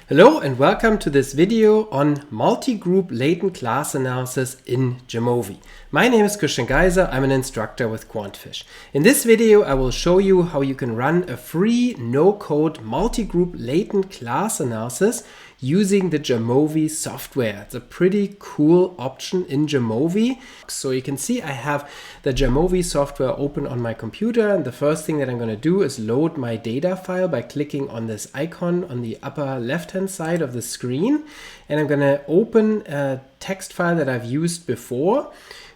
Hello and welcome to this video on multi-group latent class analysis in Jamovi. My name is Geiser, I'm an instructor with QuantFish. In this video I will show you how you can run a free no-code multi-group latent class analysis using the Jamovi software. It's a pretty cool option in Jamovi. So you can see I have the Jamovi software open on my computer, and the first thing that I'm going to do is load my data file by clicking on this icon on the upper left hand side of the screen, and I'm going to open a text file that I've used before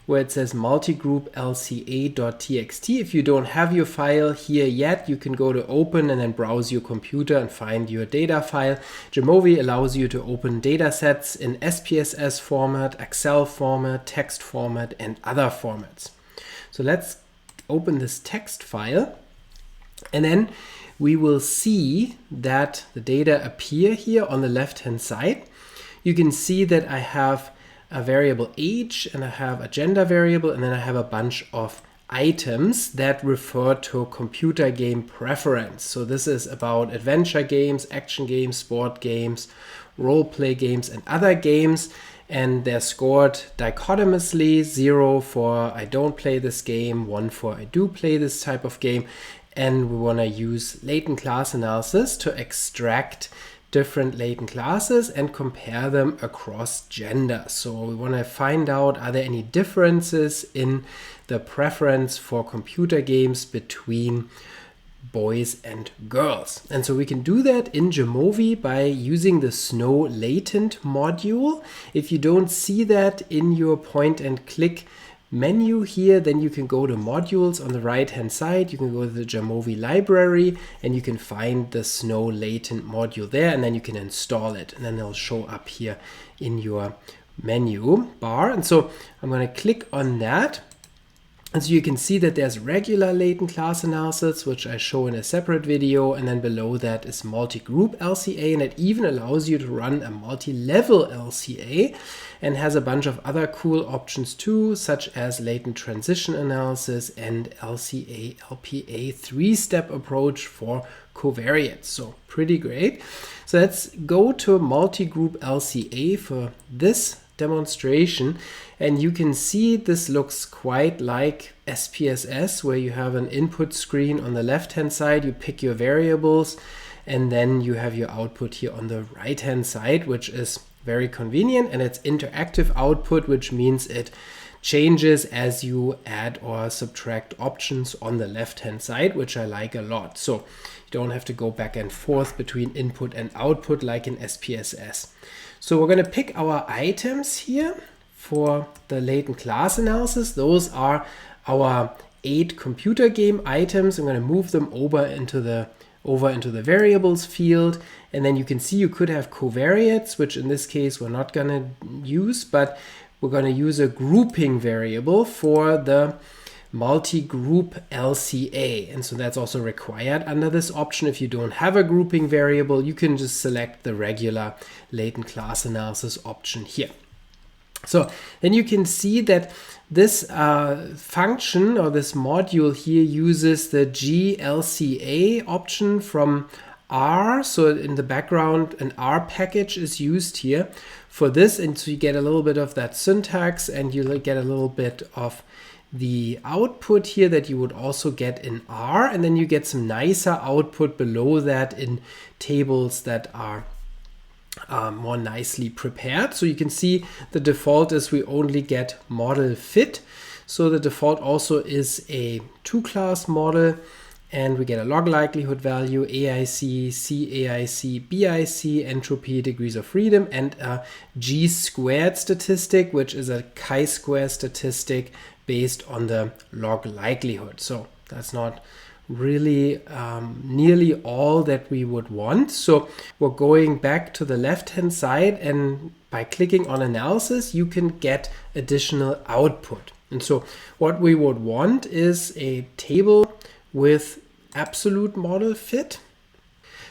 where it says multigroup LCA.txt. If you don't have your file here yet, you can go to open and then browse your computer and find your data file. Jamovi allows you to open data sets in SPSS format, Excel format, text format, and other formats. So let's open this text file, and then we will see that the data appear here on the left hand side. You can see that I have a variable age, and I have a gender variable, and then I have a bunch of items that refer to computer game preference. So this is about adventure games, action games, sport games, role play games, and other games. And they're scored dichotomously, 0 for I don't play this game, 1 for I do play this type of game. And we want to use latent class analysis to extract different latent classes and compare them across gender. So we want to find out, are there any differences in the preference for computer games between boys and girls. And so we can do that in Jamovi by using the Snow Latent module. If you don't see that in your point and click menu here, then you can go to modules on the right hand side. You can go to the Jamovi library and you can find the Snow Latent module there, and then you can install it, and then it'll show up here in your menu bar. And so I'm going to click on that. And so you can see that there's regular latent class analysis, which I show in a separate video, and then below that is multi-group LCA, and it even allows you to run a multi-level LCA and has a bunch of other cool options too, such as latent transition analysis and LCA LPA 3-step approach for covariates. So pretty great. So let's go to multi-group LCA for this demonstration, and you can see this looks quite like SPSS, where you have an input screen on the left hand side, you pick your variables, and then you have your output here on the right hand side, which is very convenient, and it's interactive output, which means it changes as you add or subtract options on the left hand side, which I like a lot. So you don't have to go back and forth between input and output like in SPSS. So we're going to pick our items here for the latent class analysis. Those are our 8 computer game items. I'm going to move them over into the variables field, and then you can see you could have covariates, which in this case we're not going to use, but we're going to use a grouping variable for the multi-group LCA, and so that's also required under this option. If you don't have a grouping variable, you can just select the regular latent class analysis option here. So then you can see that this function or this module here uses the GLCA option from R. So in the background, an R package is used here for this, and so you get a little bit of that syntax, and you get a little bit of the output here that you would also get in R, and then you get some nicer output below that in tables that are more nicely prepared. So you can see the default is we only get model fit. So the default also is a 2-class model, and we get a log likelihood value, AIC, CAIC, BIC, entropy, degrees of freedom, and a G-squared statistic, which is a chi-square statistic based on the log likelihood. So that's not really nearly all that we would want. So we're going back to the left hand side, and by clicking on analysis you can get additional output. And so what we would want is a table with absolute model fit.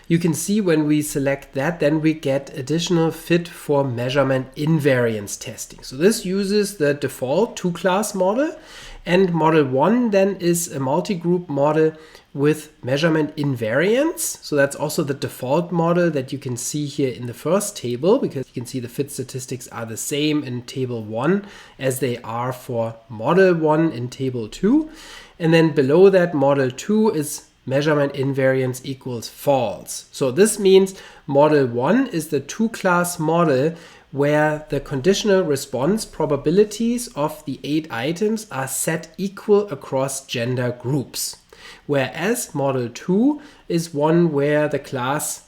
You can see when we select that, then we get additional fit for measurement invariance testing. So this uses the default 2-class model, And model 1 then is a multi-group model with measurement invariance. So that's also the default model that you can see here in the first table, because you can see the fit statistics are the same in table 1 as they are for model 1 in table 2. And then below that, model 2 is measurement invariance equals false. So this means model 1 is the two-class model where the conditional response probabilities of the 8 items are set equal across gender groups. Whereas model 2 is one where the class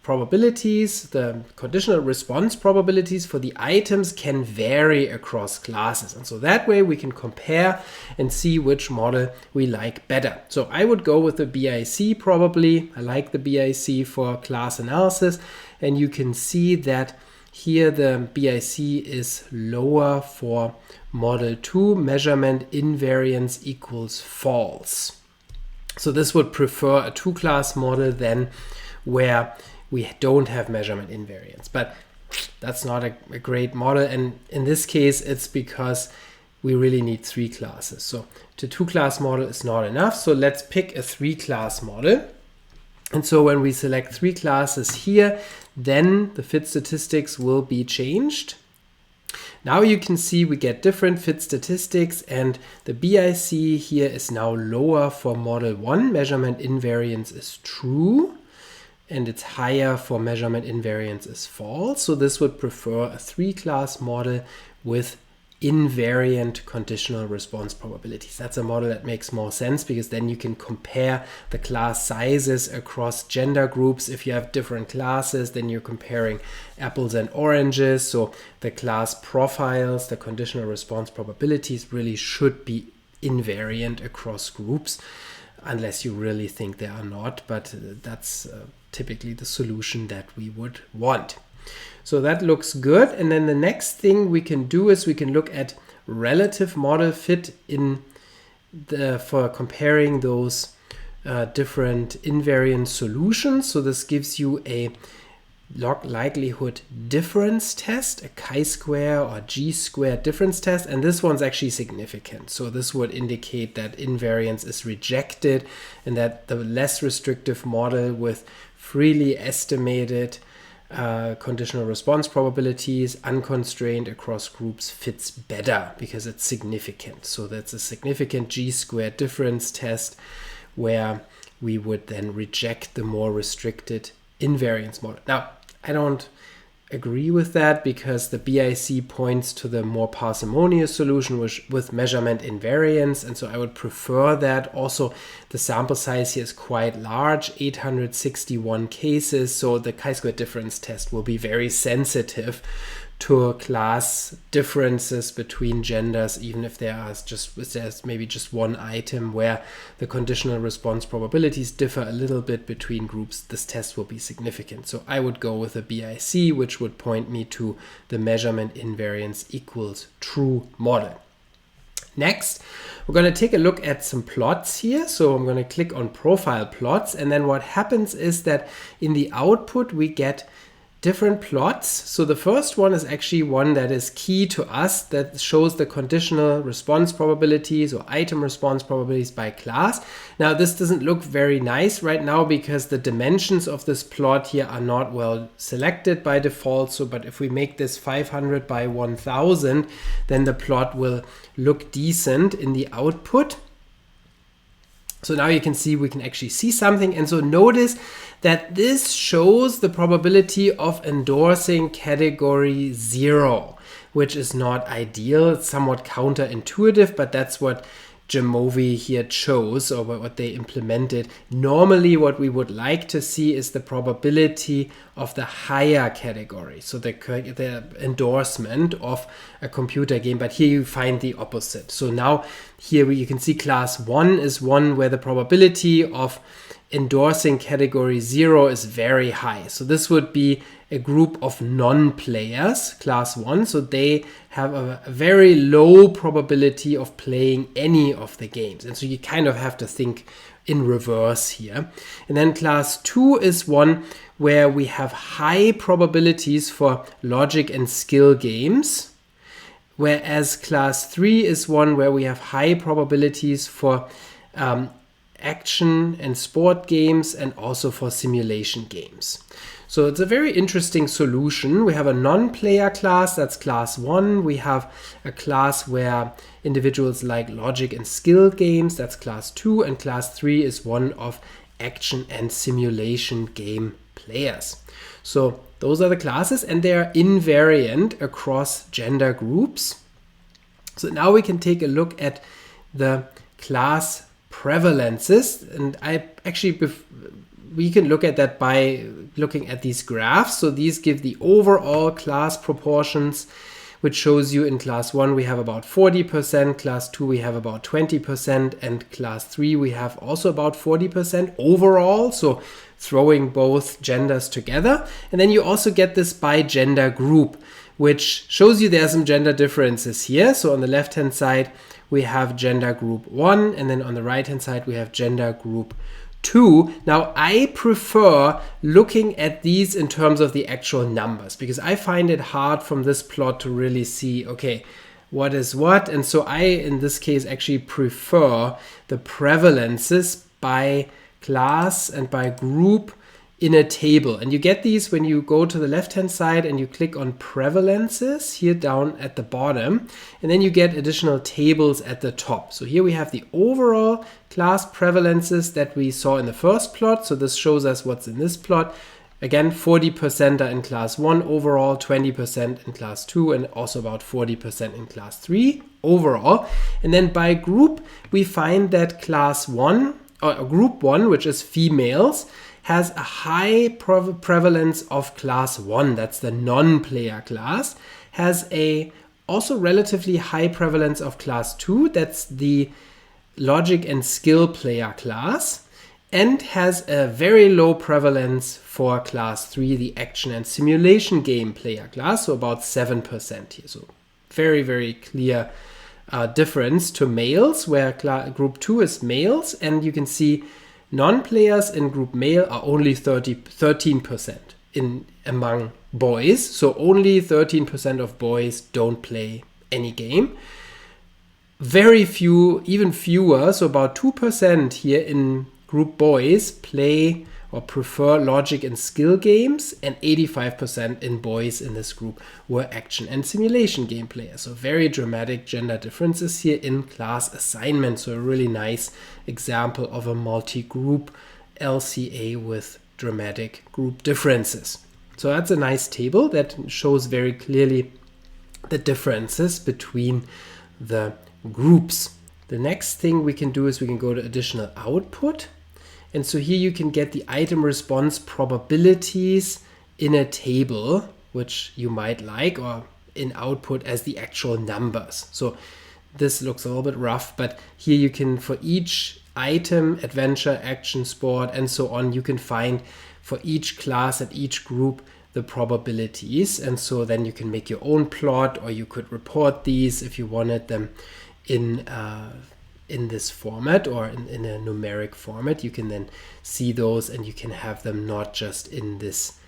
probabilities, the conditional response probabilities for the items can vary across classes. And so that way we can compare and see which model we like better. So I would go with the BIC probably. I like the BIC for class analysis. And you can see that here the BIC is lower for model 2, measurement invariance equals false. So this would prefer a two-class model then where we don't have measurement invariance. But that's not a great model. And in this case, it's because we really need 3 classes. So the two-class model is not enough. So let's pick a 3-class model. And so when we select 3 classes here, then the fit statistics will be changed. Now you can see we get different fit statistics, and the BIC here is now lower for model 1. Measurement invariance is true, and it's higher for measurement invariance is false. So this would prefer a 3-class model with invariant conditional response probabilities. That's a model that makes more sense, because then you can compare the class sizes across gender groups. If you have different classes, then you're comparing apples and oranges. So the class profiles, the conditional response probabilities really should be invariant across groups, unless you really think they are not, but that's typically the solution that we would want. So that looks good. And then the next thing we can do is we can look at relative model fit for comparing those different invariant solutions. So this gives you a log likelihood difference test, a chi-square or g-square difference test, and this one's actually significant. So this would indicate that invariance is rejected and that the less restrictive model with freely estimated conditional response probabilities unconstrained across groups fits better because it's significant. So that's a significant g-square difference test where we would then reject the more restricted invariance model. Now, I don't agree with that because the BIC points to the more parsimonious solution with measurement invariance, and so I would prefer that. Also, the sample size here is quite large, 861 cases, so the chi-square difference test will be very sensitive to class differences between genders, even if there's maybe just one item where the conditional response probabilities differ a little bit between groups. This test will be significant. So I would go with a BIC, which would point me to the measurement invariance equals true model. Next, we're going to take a look at some plots here. So I'm going to click on profile plots, and then what happens is that in the output we get different plots. So the first one is actually one that is key to us, that shows the conditional response probabilities or item response probabilities by class. Now this doesn't look very nice right now because the dimensions of this plot here are not well selected by default. So, but if we make this 500 by 1000, then the plot will look decent in the output. So now you can see we can actually see something. And so notice that this shows the probability of endorsing category 0, which is not ideal. It's somewhat counterintuitive, but that's what Jamovi here chose, or what they implemented. Normally what we would like to see is the probability of the higher category, so the endorsement of a computer game, but here you find the opposite. So now here you can see class 1 is one where the probability of endorsing category 0 is very high. So this would be a group of non-players, class 1, so they have a very low probability of playing any of the games. And so you kind of have to think in reverse here. And then class 2 is one where we have high probabilities for logic and skill games, whereas class 3 is one where we have high probabilities for action and sport games and also for simulation games. So it's a very interesting solution. We have a non-player class, that's class 1. We have a class where individuals like logic and skill games, that's class 2. And class 3 is one of action and simulation game players. So those are the classes, and they are invariant across gender groups. So now we can take a look at the class prevalences, and we can look at that by looking at these graphs. So these give the overall class proportions, which shows you in class 1 we have about 40%, class 2 we have about 20%, and class 3 we have also about 40% overall, so throwing both genders together. And then you also get this by gender group, which shows you there are some gender differences here. So on the left hand side we have gender group 1, and then on the right hand side we have gender group 2. Now I prefer looking at these in terms of the actual numbers, because I find it hard from this plot to really see, okay, what is what. And so I, in this case, actually prefer the prevalences by class and by group in a table. And you get these when you go to the left hand side and you click on prevalences here down at the bottom, and then you get additional tables at the top. So here we have the overall class prevalences that we saw in the first plot. So this shows us what's in this plot. Again, 40% are in class 1 overall, 20% in class 2, and also about 40% in class 3 overall. And then by group, we find that class 1, or group 1, which is females, has a high prevalence of class 1, that's the non-player class, has a also relatively high prevalence of class 2, that's the logic and skill player class, and has a very low prevalence for class 3, the action and simulation game player class, so about 7% here. So very, very clear difference to males, where group 2 is males, and you can see non-players in group male are only 13% among boys. So only 13% of boys don't play any game. Very few, even fewer, so about 2% here in group boys play or prefer logic and skill games, and 85% in boys in this group were action and simulation game players. So very dramatic gender differences here in class assignment. So a really nice example of a multi-group LCA with dramatic group differences. So that's a nice table that shows very clearly the differences between the groups. The next thing we can do is we can go to additional output. And so here you can get the item response probabilities in a table, which you might like, or in output as the actual numbers. So this looks a little bit rough, but here you can, for each item, adventure, action, sport, and so on, you can find for each class and each group the probabilities. And so then you can make your own plot, or you could report these if you wanted them in this format, or in a numeric format. You can then see those, and you can have them not just in this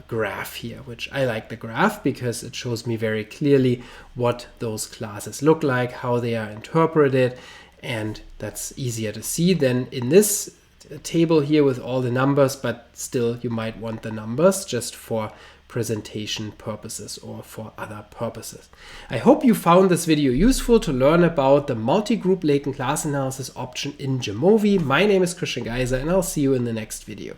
graph here, which I like the graph because it shows me very clearly what those classes look like, how they are interpreted, and that's easier to see than in this table here with all the numbers, but still you might want the numbers just for presentation purposes or for other purposes. I hope you found this video useful to learn about the multi-group latent class analysis option in Jamovi. My name is Christian Geiser, and I'll see you in the next video.